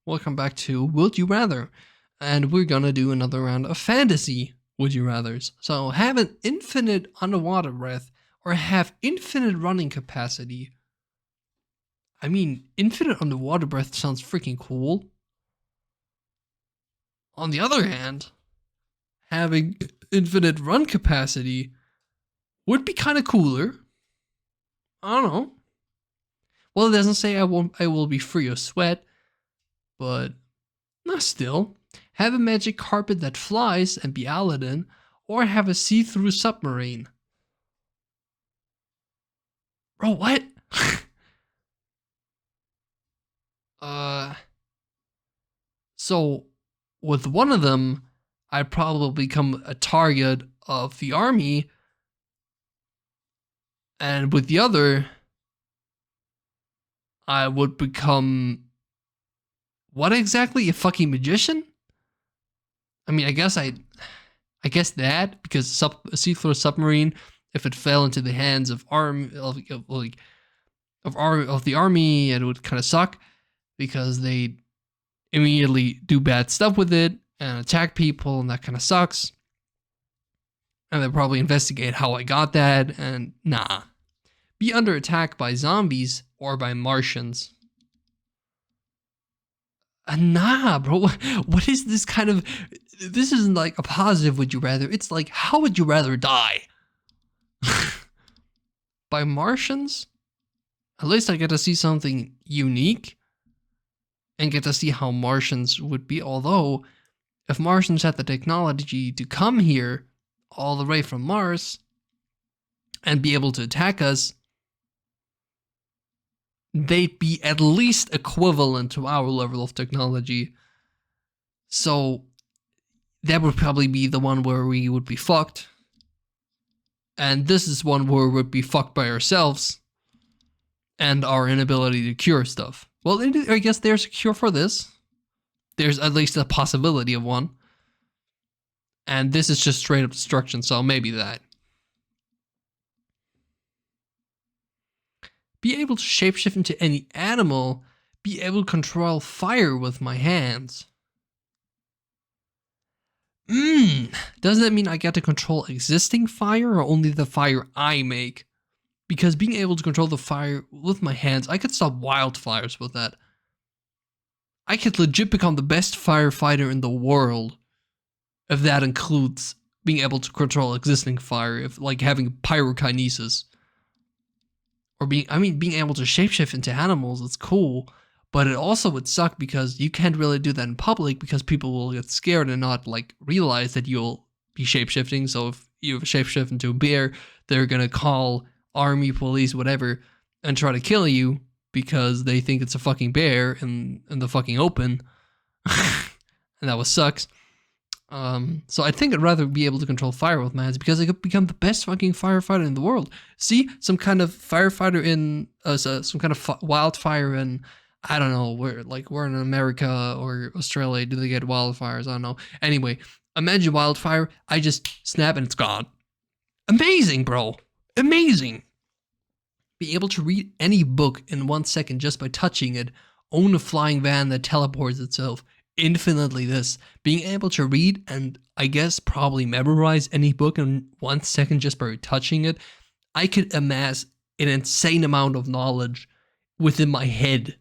Welcome back to Would You Rather, and we're gonna do another round of fantasy Would You Rathers. So have an infinite underwater breath or have infinite running capacity. I mean, infinite underwater breath sounds freaking cool. On the other hand, having infinite run capacity would be kind of cooler. I don't know. Well, it doesn't say I will be free of sweat, but still. Have a magic carpet that flies and be Aladdin, or have a see-through submarine. Bro, what? So with one of them, I'd probably become a target of the army, and with the other, I would become what exactly? A fucking magician? I mean, I guess that, because a see-through submarine, if it fell into the hands of the army, it would kind of suck because they immediately do bad stuff with it and attack people, and that kind of sucks. And they'll probably investigate how I got that, and nah. Be under attack by zombies or by Martians. Nah, bro. What is this kind of... This isn't like a positive would you rather. It's like, how would you rather die? By Martians? At least I get to see something unique. And get to see how Martians would be. Although, if Martians had the technology to come here all the way from Mars and be able to attack us, they'd be at least equivalent to our level of technology. So that would probably be the one where we would be fucked. And this is one where we would be fucked by ourselves and our inability to cure stuff. Well, I guess there's a cure for this. There's at least a possibility of one. And this is just straight up destruction, so maybe that. Be able to shapeshift into any animal. Be able to control fire with my hands. Does that mean I get to control existing fire or only the fire I make? Because being able to control the fire with my hands, I could stop wildfires with that. I could legit become the best firefighter in the world. If that includes being able to control existing fire, if like having pyrokinesis. Or being able to shapeshift into animals, it's cool. But it also would suck because you can't really do that in public because people will get scared and not like realize that you'll be shapeshifting. So if you shapeshift into a bear, they're gonna call army, police, whatever, and try to kill you because they think it's a fucking bear in the fucking open. And that was sucks. So I think I'd rather be able to control fire with my hands because I could become the best fucking firefighter in the world. See, some kind of firefighter in some kind of wildfire in, I don't know, we're in America or Australia. Do they get wildfires? I don't know. Anyway, imagine wildfire. I just snap and it's gone. Amazing, bro. Amazing. Be able to read any book in 1 second just by touching it. Own a flying van that teleports itself. Infinitely this. Being able to read and I guess probably memorize any book in 1 second just by touching it. I could amass an insane amount of knowledge within my head.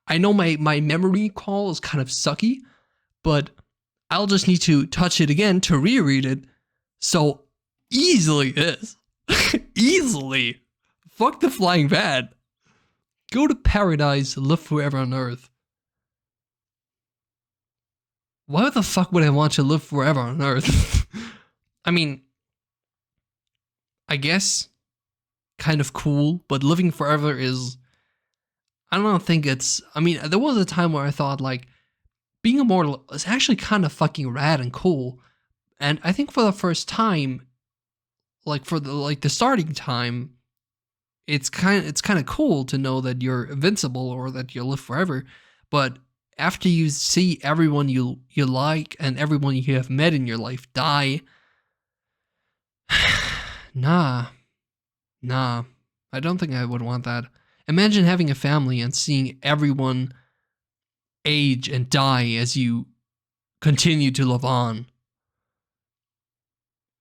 I know my memory call is kind of sucky, but I'll just need to touch it again to reread it. So easily this. Easily. Fuck the flying van. Go to paradise, live forever on Earth. Why the fuck would I want to live forever on Earth? I mean, I guess kind of cool, but living forever is, I don't think it's, I mean, there was a time where I thought like being immortal is actually kind of fucking rad and cool. And I think for the first time, like for the starting time, it's kind of cool to know that you're invincible or that you'll live forever. But after you see everyone you like and everyone you have met in your life die, nah, I don't think I would want that. Imagine having a family and seeing everyone age and die as you continue to live on.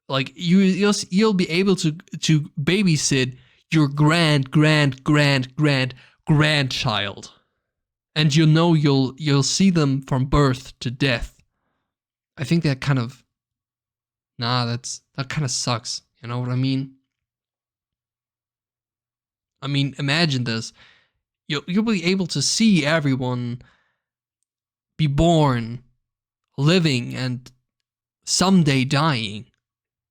Like you'll be able to babysit your grandchild, and you'll see them from birth to death. I think that kind of that kind of sucks. You know what I mean? I mean, imagine this. You'll be able to see everyone be born, living, and someday dying.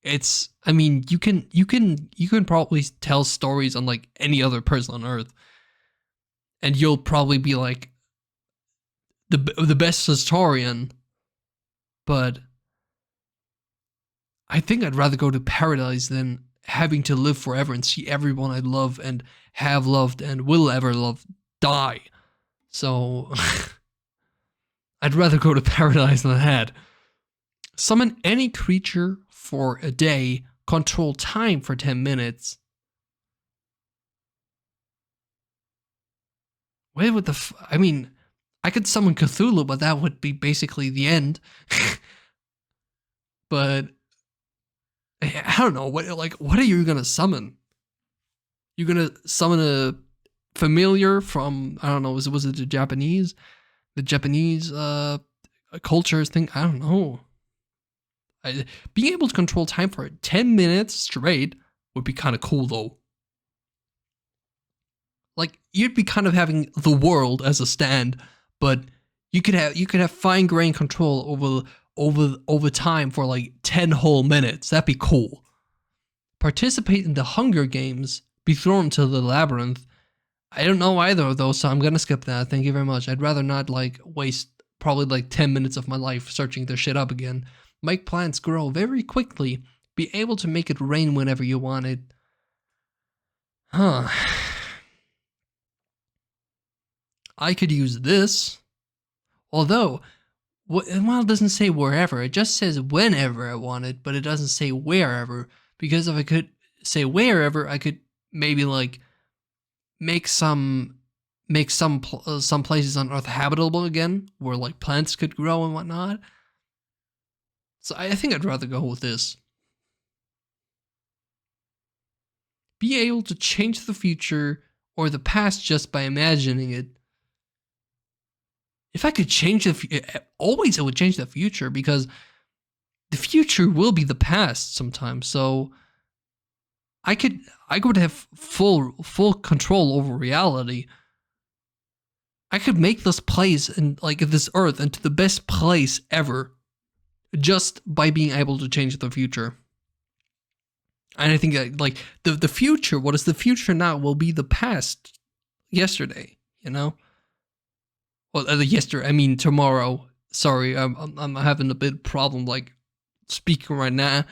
I mean, you can probably tell stories unlike any other person on Earth, and you'll probably be like the best historian. But I think I'd rather go to paradise than having to live forever and see everyone I love and have loved and will ever love die. So I'd rather go to paradise than that. Summon any creature for a day, control time for 10 minutes. Wait, what the I mean, I could summon Cthulhu, but that would be basically the end. But I don't know, what are you gonna summon? You're gonna summon a familiar from, I don't know, was it the Japanese culture thing? I don't know. Being able to control time for 10 minutes straight would be kind of cool, though. Like, you'd be kind of having the world as a stand, but you could have fine-grained control over time for like 10 whole minutes. That'd be cool. Participate in the Hunger Games. Be thrown to the labyrinth. I don't know either of those, so I'm gonna skip that. Thank you very much. I'd rather not like waste probably like 10 minutes of my life searching this shit up again. Make plants grow very quickly. Be able to make it rain whenever you want it. Huh. I could use this. Although, well, it doesn't say wherever. It just says whenever I want it, but it doesn't say wherever. Because if I could say wherever, I could maybe like make some places on Earth habitable again, where like plants could grow and whatnot. So I think I'd rather go with this. Be able to change the future or the past just by imagining it. If I could change always I would change the future, because the future will be the past sometimes. So I could have full control over reality. I could make this place and like this Earth into the best place ever, just by being able to change the future. And I think that, like, the future, what is the future now, will be the past yesterday, you know? Well, tomorrow. Sorry, I'm having a bit problem, like, speaking right now.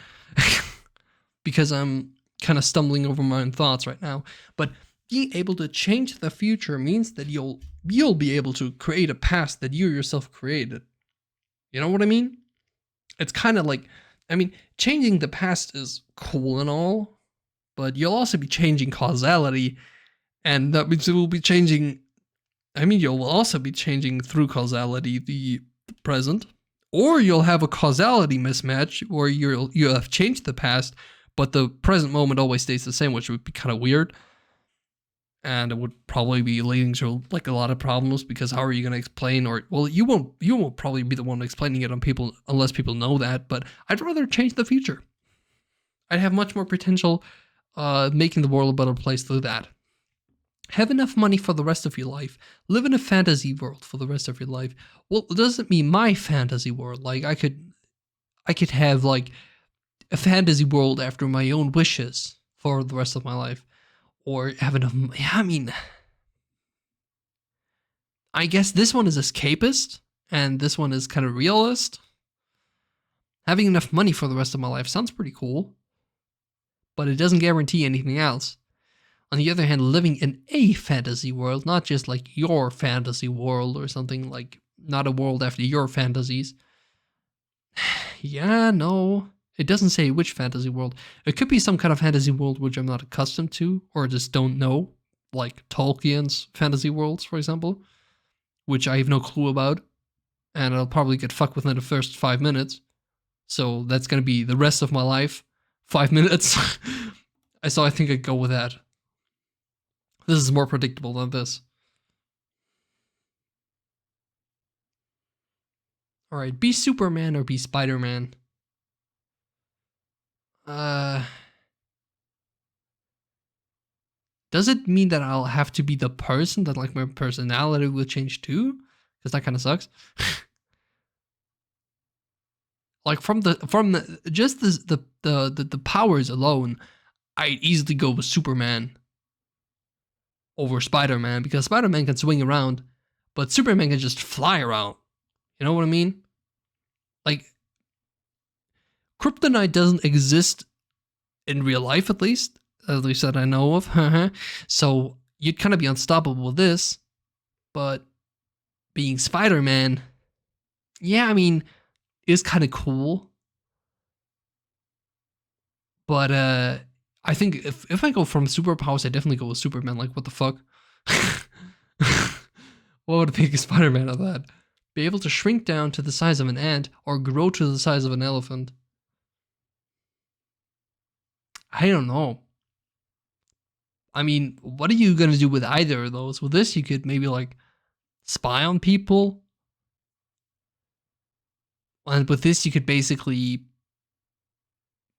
Because I'm kind of stumbling over my own thoughts right now. But being able to change the future means that you'll be able to create a past that you yourself created. You know what I mean? It's kind of like, I mean, changing the past is cool and all, but you'll also be changing causality, and that means it will be changing, you'll also be changing through causality the present, or you'll have a causality mismatch where you have changed the past, but the present moment always stays the same, which would be kind of weird. And it would probably be leading to like a lot of problems, because how are you going to explain, or, well, you won't probably be the one explaining it on people unless people know that, but I'd rather change the future. I'd have much more potential making the world a better place through that. Have enough money for the rest of your life. Live in a fantasy world for the rest of your life. Well, it doesn't mean my fantasy world. Like, I could have like a fantasy world after my own wishes for the rest of my life. Or have enough. I guess this one is escapist, and this one is kind of realist. Having enough money for the rest of my life sounds pretty cool, but it doesn't guarantee anything else. On the other hand, living in a fantasy world, not just like your fantasy world or something, like not a world after your fantasies. Yeah, no. It doesn't say which fantasy world. It could be some kind of fantasy world which I'm not accustomed to, or just don't know, like Tolkien's fantasy worlds, for example, which I have no clue about, and I'll probably get fucked within the first 5 minutes. So that's gonna be the rest of my life. 5 minutes. So I think I'd go with that. This is more predictable than this. Alright, be Superman or be Spider-Man? Does it mean that I'll have to be the person, that like my personality will change too? Because that kind of sucks. Like from just the powers alone, I'd easily go with Superman over Spider-Man, because Spider-Man can swing around, but Superman can just fly around. You know what I mean? Like, kryptonite doesn't exist in real life, at least that I know of. So you'd kind of be unstoppable with this, but being Spider-Man, yeah, I mean, is kind of cool. But I think if I go from superpowers, I definitely go with Superman. Like, what the fuck? What would pick Spider-Man of that? Be able to shrink down to the size of an ant or grow to the size of an elephant? I don't know. I mean, what are you gonna do with either of those? With this, you could maybe like spy on people. And with this, you could basically,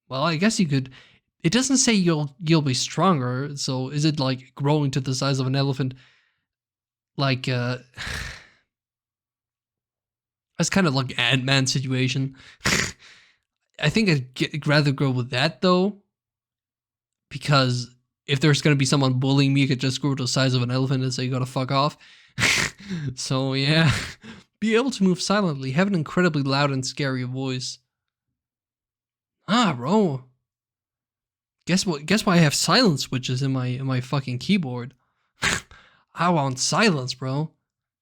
well, I guess you could. It doesn't say you'll be stronger. So is it like growing to the size of an elephant? Like that's kind of like Ant-Man situation. I think I'd rather go with that though, because if there's gonna be someone bullying me, I could just grow to the size of an elephant and say you gotta fuck off. So yeah, be able to move silently, have an incredibly loud and scary voice. Ah, bro. Guess what? Guess why I have silence switches in my fucking keyboard? I want silence, bro.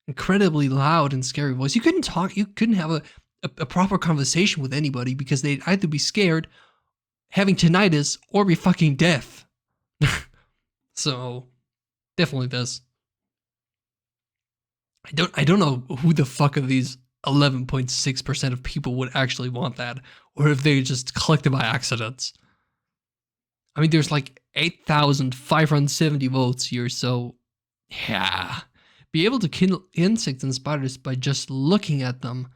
Incredibly loud and scary voice. You couldn't talk. You couldn't have a proper conversation with anybody because they'd either be scared, having tinnitus, or be fucking deaf. So definitely this. I don't know who the fuck of these 11.6% of people would actually want that, or if they just clicked it by accident. I mean, there's like 8,570 votes here, so yeah. Be able to kill insects and spiders by just looking at them.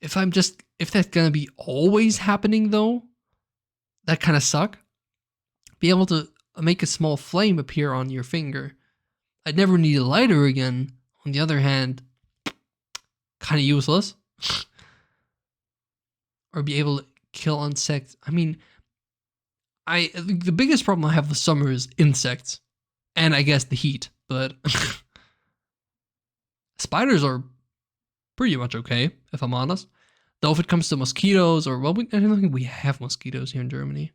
If that's gonna be always happening though, that kind of suck. Be able to make a small flame appear on your finger. I'd never need a lighter again. On the other hand, kind of useless. Or be able to kill insects. I mean, the biggest problem I have with summer is insects, and I guess the heat. But spiders are pretty much okay, if I'm honest. Though if it comes to mosquitoes, or well, I don't think we have mosquitoes here in Germany.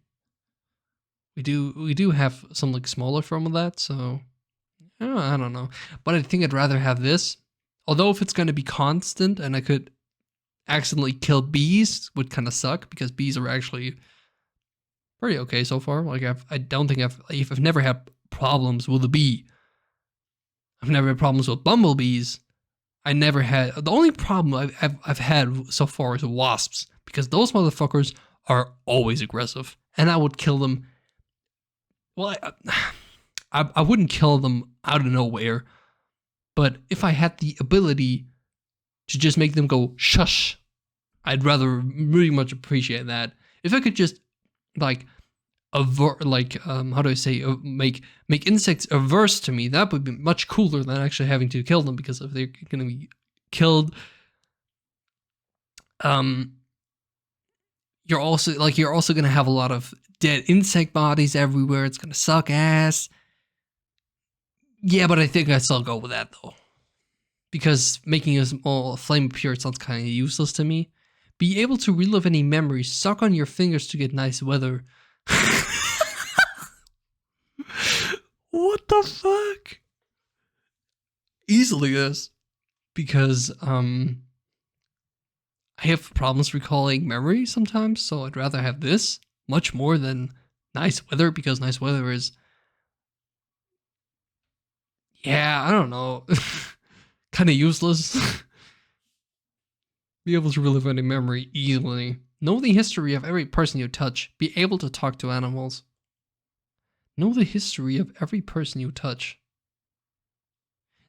We do have some like smaller form of that, so I don't know. But I think I'd rather have this. Although if it's going to be constant and I could accidentally kill bees, would kind of suck because bees are actually pretty okay so far. Like I don't think I've never had problems with a bee. I've never had problems with bumblebees. I never had, the only problem I've had so far is wasps, because those motherfuckers are always aggressive, and I would kill them. Well, I wouldn't kill them out of nowhere, but if I had the ability to just make them go shush, I'd rather really much appreciate that. If I could just like how do I say, make insects averse to me, that would be much cooler than actually having to kill them, because if they're gonna be killed, you're also gonna have a lot of dead insect bodies everywhere. It's gonna suck ass. Yeah, but I think I still go with that though, because making a small flame appear sounds kind of useless to me. Be able to relive any memories. Suck on your fingers to get nice weather. What the fuck? Easily this, because I have problems recalling memories sometimes, so I'd rather have this much more than nice weather, because nice weather is, yeah, I don't know, kind of useless. Be able to relive any memory easily. Know the history of every person you touch. Be able to talk to animals. Know the history of every person you touch.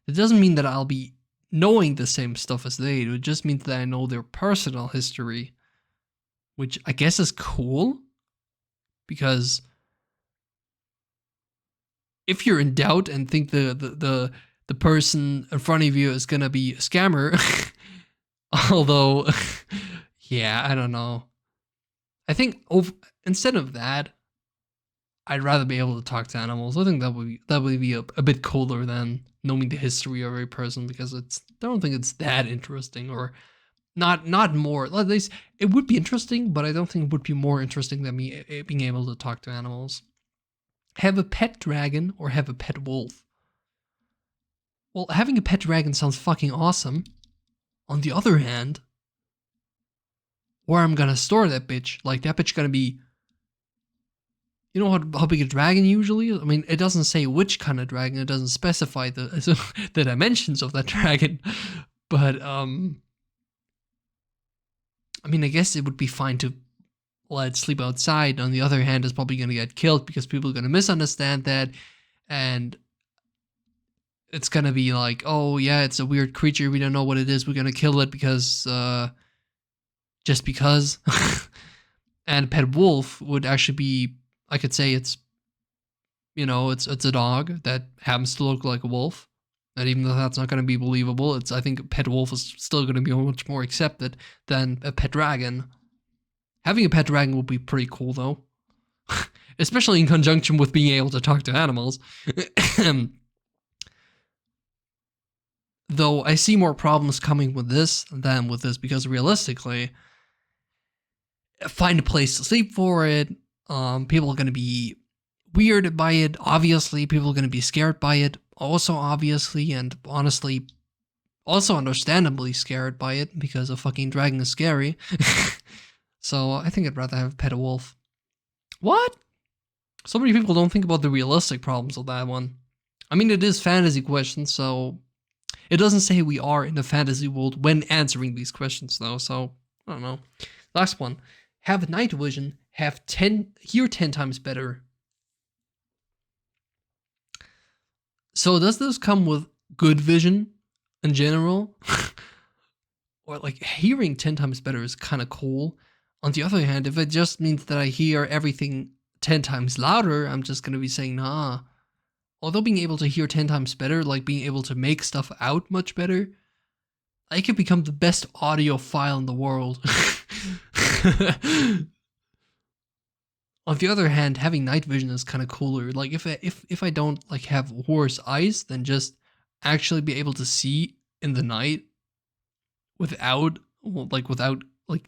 It doesn't mean that I'll be knowing the same stuff as they do. It just means that I know their personal history, which I guess is cool, because if you're in doubt and think the person in front of you is gonna be a scammer, although, yeah, I don't know. I think instead of that, I'd rather be able to talk to animals. I think that would be a bit cooler than knowing the history of every person, because I don't think it's that interesting, or not more. At least it would be interesting, but I don't think it would be more interesting than me being able to talk to animals. Have a pet dragon or have a pet wolf? Well, having a pet dragon sounds fucking awesome. On the other hand, where I'm gonna store that bitch? Like, that bitch gonna be... You know how big a dragon usually is? I mean, it doesn't say which kind of dragon. It doesn't specify the dimensions of that dragon. But, I mean, I guess it would be fine to let it sleep outside. On the other hand, it's probably going to get killed because people are going to misunderstand that. And it's going to be like, oh, yeah, it's a weird creature. We don't know what it is. We're going to kill it because, just because. And pet wolf would actually be... I could say it's, you know, it's a dog that happens to look like a wolf. And even though that's not going to be believable, I think a pet wolf is still going to be much more accepted than a pet dragon. Having a pet dragon would be pretty cool, though. Especially in conjunction with being able to talk to animals. Though I see more problems coming with this than with this, because realistically, find a place to sleep for it. People are going to be weird by it. Obviously, people are going to be scared by it. Also, obviously, and honestly, also understandably scared by it, because a fucking dragon is scary. So I think I'd rather have a pet wolf. What? So many people don't think about the realistic problems of that one. I mean, it is fantasy questions, so it doesn't say we are in a fantasy world when answering these questions, though. So I don't know. Last one. Have night vision. Hear 10 times better. So does this come with good vision in general? Or like hearing 10 times better is kind of cool. On the other hand, if it just means that I hear everything 10 times louder, I'm just going to be saying, nah. Although being able to hear 10 times better, like being able to make stuff out much better, I could become the best audiophile in the world. On the other hand, having night vision is kind of cooler. Like if I don't like have worse eyes, then just actually be able to see in the night without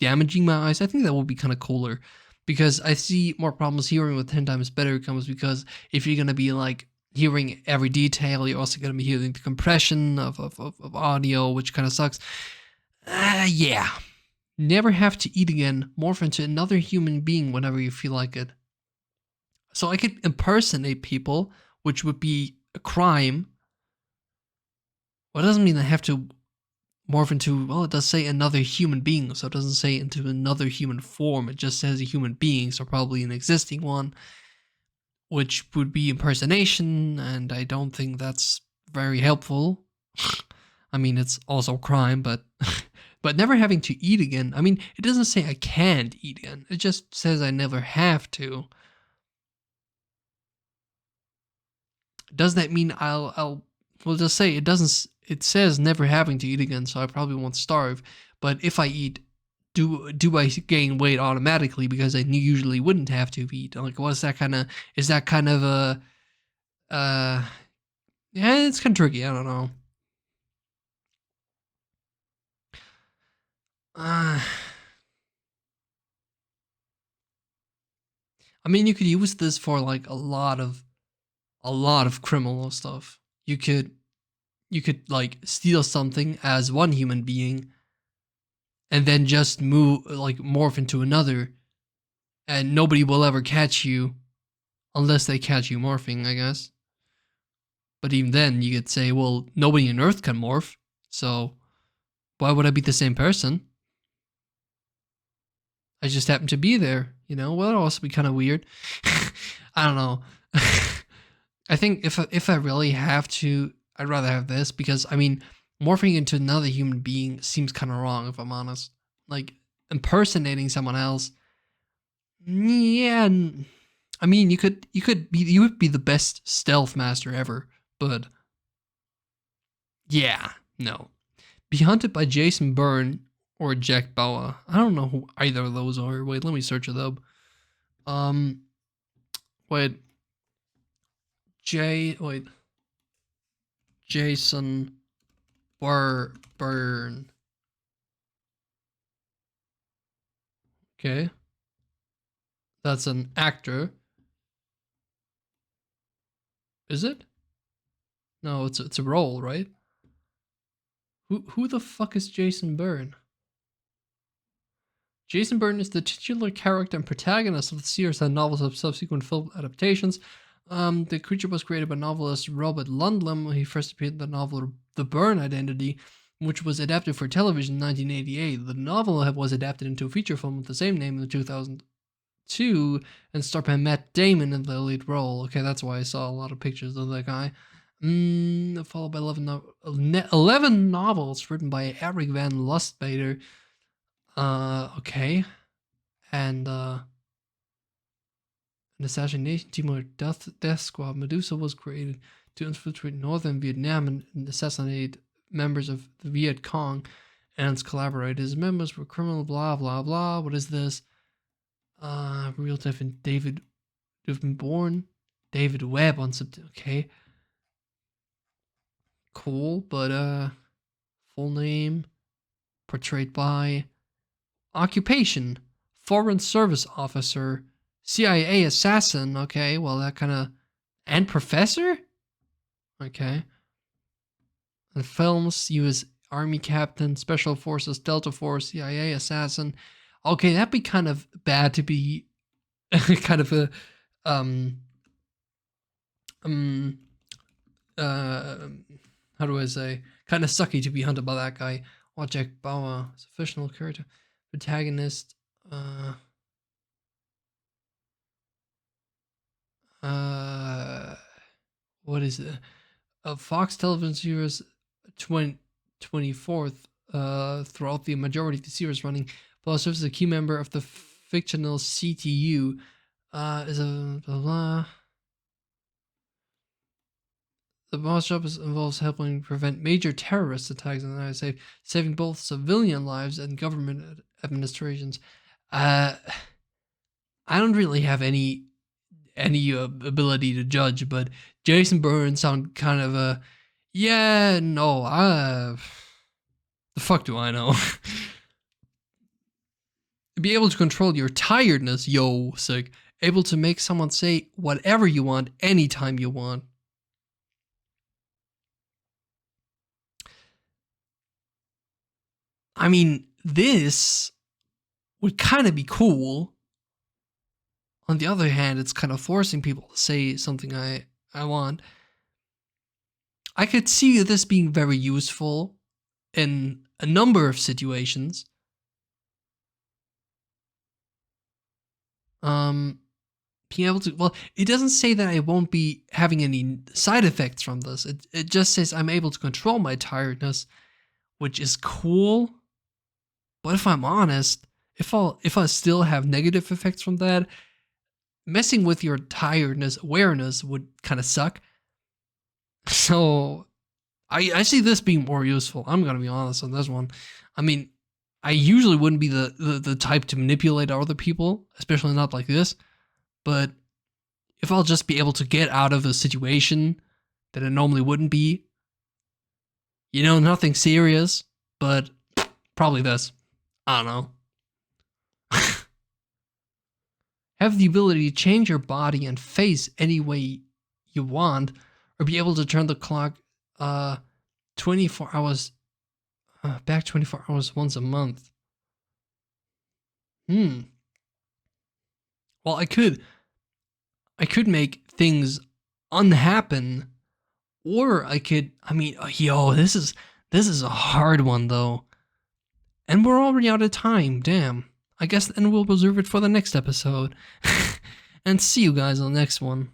damaging my eyes, I think that would be kind of cooler. Because I see more problems hearing with 10 times better comes because if you're gonna be like hearing every detail, you're also gonna be hearing the compression of audio, which kind of sucks. Yeah. Never have to eat again. Morph into another human being whenever you feel like it. So I could impersonate people, which would be a crime. Well, it doesn't mean I have to morph into, well, it does say another human being, so it doesn't say into another human form. It just says a human being, so probably an existing one, which would be impersonation, and I don't think that's very helpful. I mean, it's also a crime, but... But never having to eat again, I mean, it doesn't say I can't eat again. It just says I never have to. Does that mean I'll just say it doesn't, it says never having to eat again, so I probably won't starve. But if I eat, do I gain weight automatically because I usually wouldn't have to eat? Like, what's that kind of, is that kind of a, yeah, it's kind of tricky, I don't know. I mean, you could use this for like a lot of criminal stuff. You could like steal something as one human being, and then just morph into another, and nobody will ever catch you, unless they catch you morphing, I guess. But even then, you could say, well, nobody on Earth can morph. So why would I be the same person? I just happen to be there, you know? Well, it'll also be kind of weird. I don't know. I think if I really have to, I'd rather have this because, I mean, morphing into another human being seems kind of wrong, if I'm honest. Like, impersonating someone else, yeah. I mean, you would be the best stealth master ever, but yeah, no. Be hunted by Jason Bourne or Jack Bauer. I don't know who either of those are. Wait, let me search it up. Um, wait, wait, Jason Bourne. Okay, that's an actor. Is it? No, it's a role, right? Who the fuck is Jason Bourne? Jason Bourne is the titular character and protagonist of the series and novels of subsequent film adaptations. The creature was created by novelist Robert Ludlum. He first appeared in the novel The Bourne Identity, which was adapted for television in 1988. The novel was adapted into a feature film with the same name in 2002 and starred by Matt Damon in the lead role. Okay, that's why I saw a lot of pictures of that guy. Followed by 11 novels written by Eric Van Lustbader. Okay. And an assassination team or death squad, Medusa was created to infiltrate northern Vietnam and assassinate members of the Viet Cong and its collaborators. Members were criminal, blah, blah, blah. What is this? Real life and David Born. David Webb on September. Okay. Cool, but full name. Portrayed by. Occupation. Foreign Service Officer. CIA assassin. Okay, well, that kind of. And professor? Okay. And films, U.S. Army captain, Special Forces, Delta Force, CIA assassin. Okay, that'd be kind of bad to be kind of a how do I say, kind of sucky to be hunted by that guy. Jack Bauer is a fictional character, protagonist. What is it? Fox television series 24th throughout the majority of the series running. Bauer serves as a key member of the fictional CTU. Is a blah blah. The boss job involves helping prevent major terrorist attacks in the United States, saving both civilian lives and government administrations. I don't really have any ability to judge, but Jason Bourne sound kind of a yeah, no, the fuck do I know? Be able to control your tiredness, yo, sick. Able to make someone say whatever you want anytime you want. I mean, this would kind of be cool. On the other hand, it's kind of forcing people to say something I want. I could see this being very useful in a number of situations. Being able to, well, it doesn't say that I won't be having any side effects from this. It just says I'm able to control my tiredness, which is cool. But if I'm honest, if I still have negative effects from that, messing with your tiredness awareness would kind of suck. So I see this being more useful. I'm gonna be honest on this one. I mean, I usually wouldn't be the type to manipulate other people, especially not like this. But if I'll just be able to get out of a situation that I normally wouldn't be, you know, nothing serious, but probably this. I don't know. Have the ability to change your body and face any way you want, or be able to turn the clock 24 hours back 24 hours once a month. Well, I could make things unhappen, or I mean, yo, this is This is a hard one, though. And we're already out of time, damn. I guess then we'll reserve it for the next episode. And see you guys on the next one.